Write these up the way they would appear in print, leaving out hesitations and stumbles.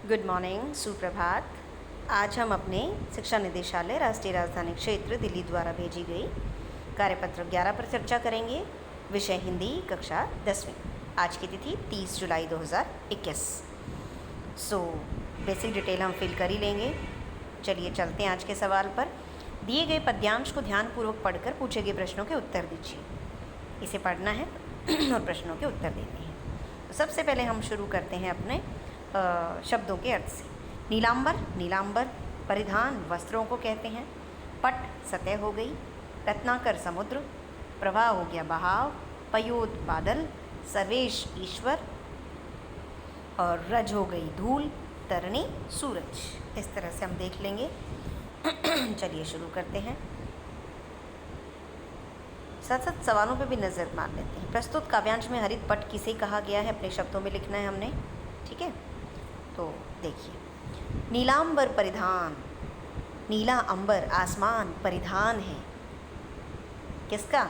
Good morning, सुप्रभात। आज हम अपने शिक्षा निदेशालय राष्ट्रीय राजधानी क्षेत्र दिल्ली द्वारा भेजी गई कार्यपत्र 11 पर चर्चा करेंगे। विषय हिंदी, कक्षा 10वीं। आज की तिथि 30 जुलाई 2021। बेसिक डिटेल हम फिल कर ही लेंगे। चलिए चलते हैं आज के सवाल पर। दिए गए पद्यांश को ध्यानपूर्वक पढ़कर पूछे गए प्रश्नों के उत्तर दीजिए। इसे पढ़ना है और प्रश्नों के उत्तर देने हैं। तो सबसे पहले हम शुरू करते हैं अपने शब्दों के अर्थ से। नीलांबर, नीलांबर परिधान वस्त्रों को कहते हैं। पट सतह हो गई। रत्नाकर समुद्र। प्रवाह हो गया बहाव। पयोद बादल। सर्वेश ईश्वर। और रज हो गई धूल। तरणी सूरज। इस तरह से हम देख लेंगे। चलिए शुरू करते हैं। साथ साथ सवालों पे भी नज़र मार लेते हैं। प्रस्तुत काव्यांश में हरित पट किसे कहा गया है, अपने शब्दों में लिखना है हमने। ठीक है, तो देखिए, नीलांबर परिधान। नीला अंबर आसमान परिधान है किसका?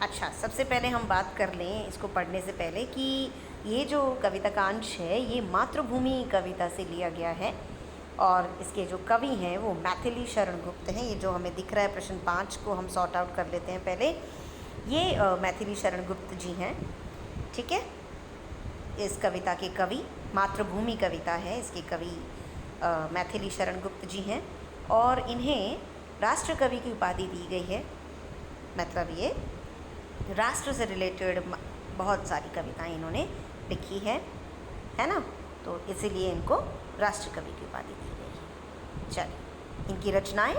अच्छा, सबसे पहले हम बात कर लें इसको पढ़ने से पहले कि ये जो कविता का अंश है ये मातृभूमि कविता से लिया गया है और इसके जो कवि हैं वो मैथिली शरण गुप्त हैं। ये जो हमें दिख रहा है प्रश्न 5 को हम सॉर्ट आउट कर लेते हैं पहले। ये मैथिली शरण गुप्त जी हैं। ठीक है, इस कविता के कवि, मातृभूमि कविता है, इसके कवि मैथिली शरण गुप्त जी हैं और इन्हें राष्ट्र कवि की उपाधि दी गई है। मतलब ये राष्ट्र से रिलेटेड बहुत सारी कविताएं इन्होंने लिखी है ना, तो इसीलिए इनको राष्ट्र कवि की उपाधि दी गई है। चलिए, इनकी रचनाएं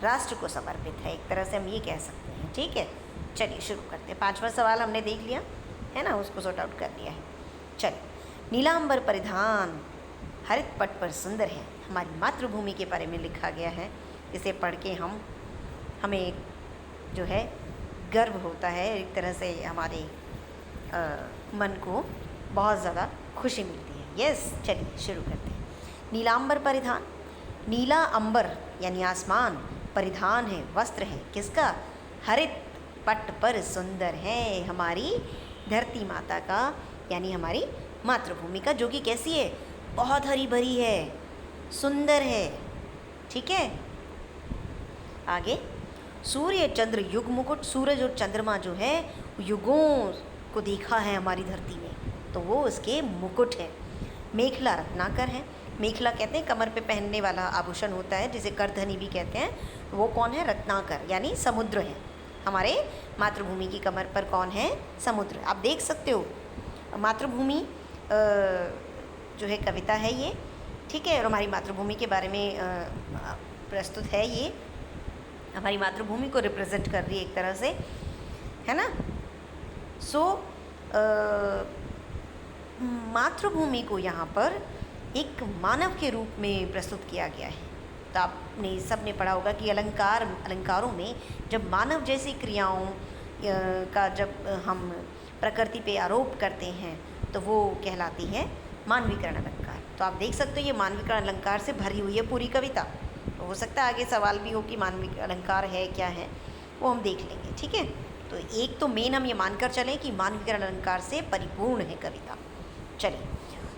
राष्ट्र को समर्पित है, एक तरह से हम ये कह सकते हैं। ठीक है, चलिए शुरू करते हैं। 5वां सवाल हमने देख लिया है ना, उसको सॉर्ट आउट कर लिया है। चलिए, नीलांबर परिधान हरित पट पर सुंदर है, हमारी मातृभूमि के बारे में लिखा गया है। इसे पढ़ के हमें जो है गर्व होता है, एक तरह से हमारे मन को बहुत ज़्यादा खुशी मिलती है। यस, चलिए शुरू करते हैं। नीलांबर परिधान, नीला अंबर यानी आसमान परिधान है, वस्त्र है किसका? हरित पट पर सुंदर है, हमारी धरती माता का यानी हमारी मातृभूमि का, जो कि कैसी है? बहुत हरी भरी है, सुंदर है। ठीक है, आगे, सूर्य चंद्र युग मुकुट। सूरज और चंद्रमा जो है युगों को देखा है हमारी धरती में, तो वो उसके मुकुट है। मेखला रत्नाकर है। मेखला कहते हैं कमर पे पहनने वाला आभूषण होता है, जिसे करधनी भी कहते हैं। वो कौन है? रत्नाकर यानी समुद्र है। हमारे मातृभूमि की कमर पर कौन है? समुद्र। आप देख सकते हो, मातृभूमि जो है कविता है ये। ठीक है, और हमारी मातृभूमि के बारे में प्रस्तुत है। ये हमारी मातृभूमि को रिप्रेजेंट कर रही है एक तरह से, है ना। मातृभूमि को यहाँ पर एक मानव के रूप में प्रस्तुत किया गया है। तो आपने सब ने पढ़ा होगा कि अलंकारों में जब मानव जैसी क्रियाओं का जब हम प्रकृति पे आरोप करते हैं तो वो कहलाती है मानवीकरण अलंकार। तो आप देख सकते हो ये मानवीकरण अलंकार से भरी हुई है पूरी कविता। तो हो सकता है आगे सवाल भी हो कि मानवीय अलंकार है क्या है, वो हम देख लेंगे। ठीक है, तो एक तो मेन हम ये मानकर चलें कि मानवीकरण अलंकार से परिपूर्ण है कविता। चलिए,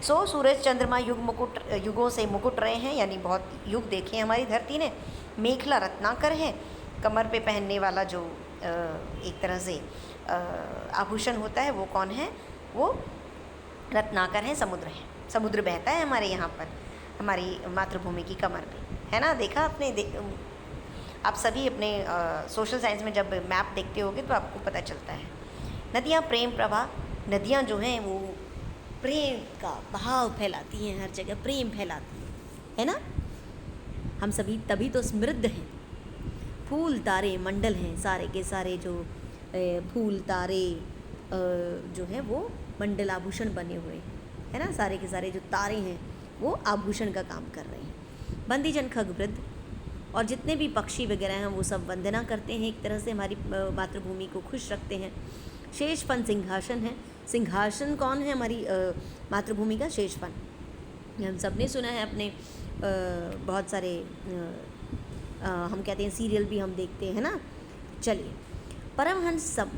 सूरज चंद्रमा युगों से मुकुट रहे हैं, यानी बहुत युग देखे हैं हमारी धरती ने। मेखला रत्नाकर है, कमर पे पहनने वाला जो एक तरह से आभूषण होता है वो कौन है? वो रत्नाकर है, समुद्र है। समुद्र बहता है हमारे यहाँ पर, हमारी मातृभूमि की कमर पे, है ना। देखा आपने? आप सभी अपने सोशल साइंस में जब मैप देखते होगे तो आपको पता चलता है। नदियाँ प्रेम प्रवाह, नदियाँ जो हैं वो प्रेम का बहाव फैलाती हैं, हर जगह प्रेम फैलाती है ना। हम सभी तभी तो समृद्ध हैं। फूल तारे मंडल हैं, सारे के सारे जो फूल तारे जो हैं वो मंडल आभूषण बने हुए है ना। सारे के सारे जो तारे हैं वो आभूषण का काम कर रहे हैं। बंदीजन खगवृद्ध और जितने भी पक्षी वगैरह हैं वो सब वंदना करते हैं, एक तरह से हमारी मातृभूमि को खुश रखते हैं। शेषफन सिंहासन है। सिंहासन कौन है? हमारी मातृभूमि का शेषफन। हम सब ने सुना है अपने बहुत सारे हम कहते हैं सीरियल भी हम देखते हैं ना। चलिए, परमहंस सब,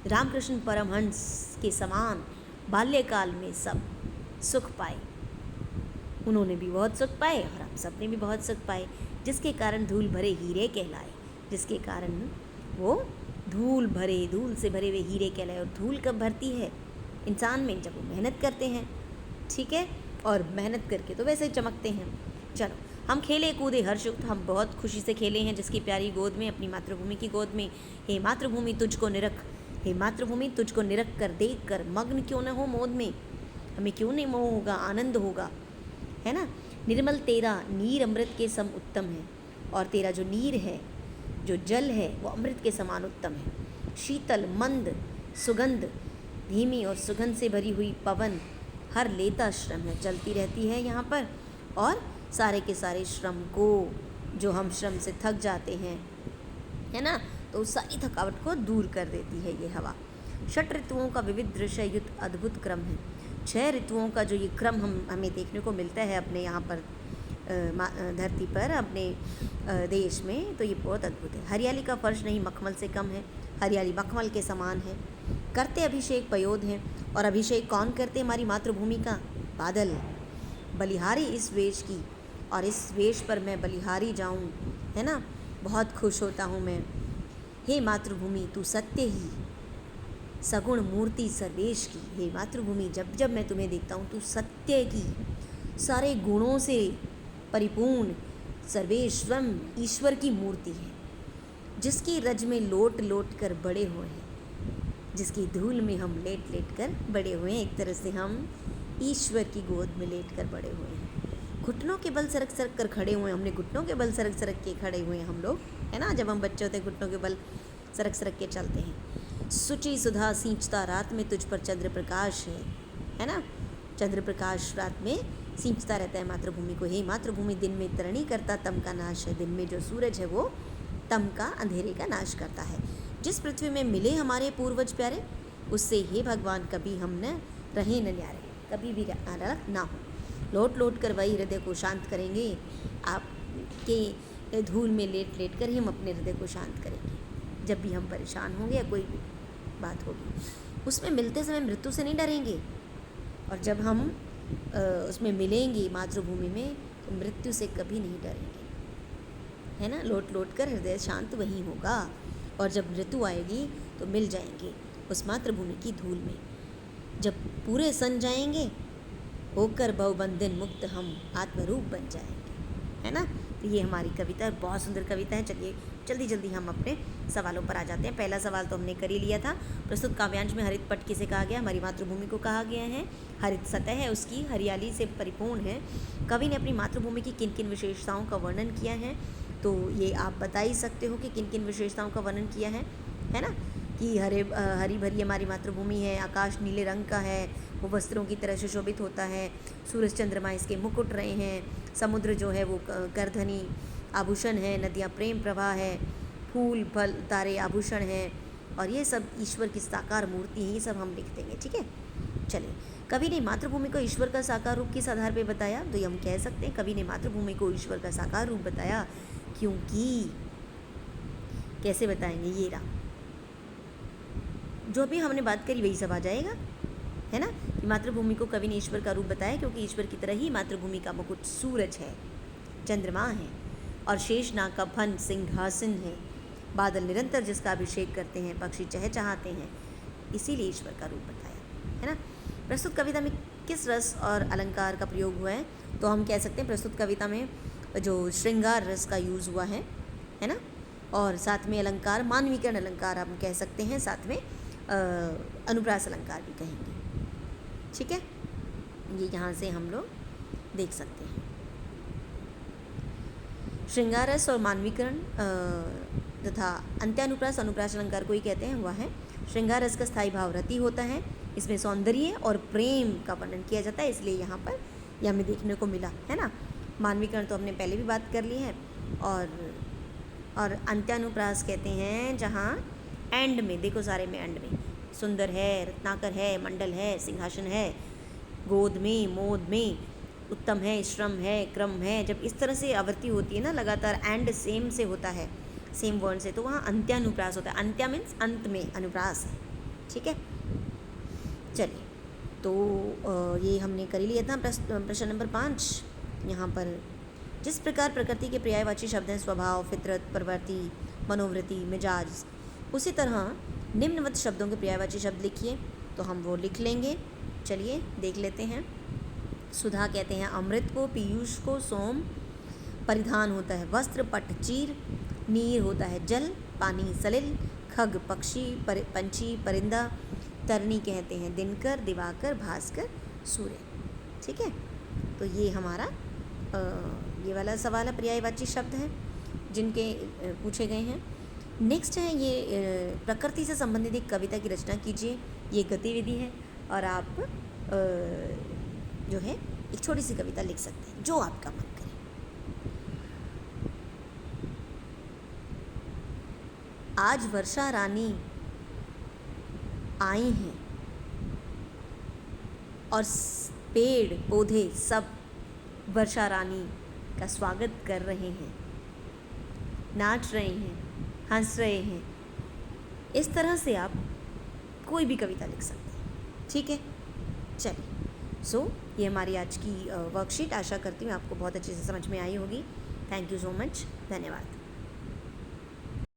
रामकृष्ण परमहंस के समान बाल्यकाल में सब सुख पाए। उन्होंने भी बहुत सुख पाए और हम सब ने भी बहुत सुख पाए, जिसके कारण धूल भरे हीरे कहलाए, जिसके कारण वो धूल से भरे हुए हीरे कहलाए। और धूल कब भरती है इंसान में? जब वो मेहनत करते हैं, ठीक है, और मेहनत करके तो वैसे ही चमकते हैं। चलो हम खेले कूदे हर्षयुक्त, हम बहुत खुशी से खेले हैं जिसकी प्यारी गोद में, अपनी मातृभूमि की गोद में। हे मातृभूमि तुझको निरख, हे मातृभूमि तुझको निरख कर देख कर मग्न क्यों न हो मोद में, हमें क्यों नहीं मोह होगा, आनंद होगा, है ना। निर्मल तेरा नीर अमृत के सम उत्तम है, और तेरा जो नीर है, जो जल है, वो अमृत के समान उत्तम है। शीतल मंद सुगंध, धीमी और सुगंध से भरी हुई पवन हर लेता श्रम है, चलती रहती है यहाँ पर, और सारे के सारे श्रम को, जो हम श्रम से थक जाते हैं, है ना, तो उस सारी थकावट को दूर कर देती है ये हवा। षट ऋतुओं का विविध दृश्य युक्त अद्भुत क्रम है। 6 ऋतुओं का जो ये क्रम हमें देखने को मिलता है अपने यहाँ पर धरती पर, अपने देश में, तो ये बहुत अद्भुत है। हरियाली का फर्श नहीं मखमल से कम है, हरियाली मखमल के समान है। करते अभिषेक पयोध हैं, और अभिषेक कौन करते? हमारी मातृभूमि का बादल। बलिहारी इस वेश की, और इस वेश पर मैं बलिहारी जाऊं, है ना, बहुत खुश होता हूँ मैं। हे मातृभूमि तू सत्य ही सगुण मूर्ति सर्वेश की, हे मातृभूमि जब जब मैं तुम्हें देखता हूँ तू सत्य की, सारे गुणों से परिपूर्ण सर्वेश्वरम ईश्वर की मूर्ति है, जिसकी रज में लोट लोट कर बड़े हुए हैं, जिसकी धूल में हम लेट लेट कर बड़े हुए हैं। एक तरह से हम ईश्वर की गोद में लेट कर बड़े हुए हैं। घुटनों के बल सरक सरक कर खड़े हुए हैं, हमने घुटनों के बल सरक सरक के खड़े हुए हैं हम लोग, है ना। जब हम बच्चे होते हैं घुटनों के बल सरक सरक के चलते हैं। सुचि सुधा सींचता रात में तुझ पर चंद्र प्रकाश है ना। चंद्र प्रकाश रात में सींचता रहता है मातृभूमि को। हे मातृभूमि दिन में तरणी करता तम का नाश है, दिन में जो सूरज है वो तम का, अंधेरे का नाश करता है। जिस पृथ्वी में मिले हमारे पूर्वज प्यारे, उससे हे भगवान कभी हम न रहे न न्यारे, कभी भी अलग ना हो। लौट लौट कर वही हृदय को शांत करेंगे, आपके धूल में लेट लेट कर ही हम अपने हृदय को शांत करेंगे। जब भी हम परेशान होंगे या कोई भी बात होगी, उसमें मिलते समय मृत्यु से नहीं डरेंगे, और जब हम उसमें मिलेंगे मातृभूमि में तो मृत्यु से कभी नहीं डरेंगे, है ना। लौट लौट कर हृदय शांत वहीं होगा, और जब ऋतु आएगी तो मिल जाएंगे उस मातृभूमि की धूल में। जब पूरे सन जाएंगे, होकर भवबंधन मुक्त हम आत्मरूप बन जाएंगे, है ना। तो ये हमारी कविता बहुत सुंदर कविता है। चलिए जल्दी जल्दी हम अपने सवालों पर आ जाते हैं। पहला सवाल तो हमने कर ही लिया था। प्रस्तुत काव्यांश में हरित पट किसे कहा गया? हमारी मातृभूमि को कहा गया है। हरित सतह है उसकी, हरियाली से परिपूर्ण है। कवि ने अपनी मातृभूमि की किन किन विशेषताओं का वर्णन किया है, तो ये आप बता ही सकते हो कि किन किन विशेषताओं का वर्णन किया है ना। कि हरी भरी हमारी मातृभूमि है, आकाश नीले रंग का है, वो वस्त्रों की तरह सुशोभित होता है, सूरज चंद्रमा इसके मुकुट रहे हैं, समुद्र जो है वो करधनी आभूषण है, नदियाँ प्रेम प्रवाह है, फूल फल तारे आभूषण हैं, और ये सब ईश्वर की साकार मूर्ति है। ये सब हम लिख देंगे, ठीक है। चलिए, कवि ने मातृभूमि को ईश्वर का साकार रूप किस आधार पर बताया? तो ये हम कह सकते हैं कवि ने मातृभूमि को ईश्वर का साकार रूप बताया, क्योंकि कैसे बताएंगे, ये रहा जो भी हमने बात करी वही सब आ जाएगा, है ना। कि मातृभूमि को कवि ने ईश्वर का रूप बताया क्योंकि ईश्वर की तरह ही मातृभूमि का मुकुट सूरज है, चंद्रमा है, और शेषनाग का फन सिंहासन है, बादल निरंतर जिसका अभिषेक करते हैं, पक्षी चहचहाते हैं, इसीलिए ईश्वर का रूप बताया, है ना। प्रस्तुत कविता में किस रस और अलंकार का प्रयोग हुआ है? तो हम कह सकते हैं प्रस्तुत कविता में जो श्रृंगार रस का यूज़ हुआ है ना, और साथ में अलंकार मानवीकरण अलंकार हम कह सकते हैं, साथ में अनुप्रास अलंकार भी कहेंगे, ठीक है। ये यहाँ से हम लोग देख सकते हैं। श्रृंगार रस और मानवीकरण तथा अंत्यानुप्रास अनुप्रास अलंकार को ही कहते हैं, हुआ है। श्रृंगार रस का स्थायी भाव रति होता है, इसमें सौंदर्य और प्रेम का वर्णन किया जाता है, इसलिए यहाँ पर यह हमें देखने को मिला, है ना। मानवीकरण तो हमने पहले भी बात कर ली है, और अंत्यानुप्रास कहते हैं जहाँ एंड में, देखो सारे में एंड में सुंदर है, रत्नाकर है, मंडल है, सिंहासन है, गोद में, मोद में, उत्तम है, श्रम है, क्रम है, जब इस तरह से आवृत्ति होती है ना लगातार, एंड सेम से होता है, सेम वर्ण से, तो वहाँ अंत्यानुप्रास होता है। अंत्या मीन्स अंत में अनुप्रास है, ठीक है। चलिए, तो ये हमने कर ही लिया था प्रश्न नंबर 5। यहाँ पर जिस प्रकार प्रकृति के पर्यायवाची शब्द हैं स्वभाव, फितरत, प्रवृत्ति, मनोवृत्ति, मिजाज, उसी तरह निम्नवत शब्दों के पर्यायवाची शब्द लिखिए। तो हम वो लिख लेंगे। चलिए देख लेते हैं। सुधा कहते हैं अमृत को, पीयूष को सोम, परिधान होता है वस्त्र, पट चीर, नीर होता है जल, पानी सलिल, खग पक्षी, पंछी परिंदा, तरनी कहते हैं दिनकर, दिवाकर, भास्कर, सूर्य। ठीक है, तो ये हमारा ये वाला सवाल है, पर्यायवाची शब्द हैं जिनके पूछे गए हैं। नेक्स्ट है ये प्रकृति से संबंधित एक कविता की रचना कीजिए। ये गतिविधि है और आप जो है एक छोटी सी कविता लिख सकते हैं जो आपका मन करे। आज वर्षा रानी आई हैं और पेड़ पौधे सब वर्षा रानी का स्वागत कर रहे हैं, नाच रहे हैं, हंस रहे हैं। इस तरह से आप कोई भी कविता लिख सकते हैं। ठीक है, चलिए। सो ये हमारी आज की वर्कशीट, आशा करती हूँ आपको बहुत अच्छे से समझ में आई होगी। थैंक यू सो मच, धन्यवाद।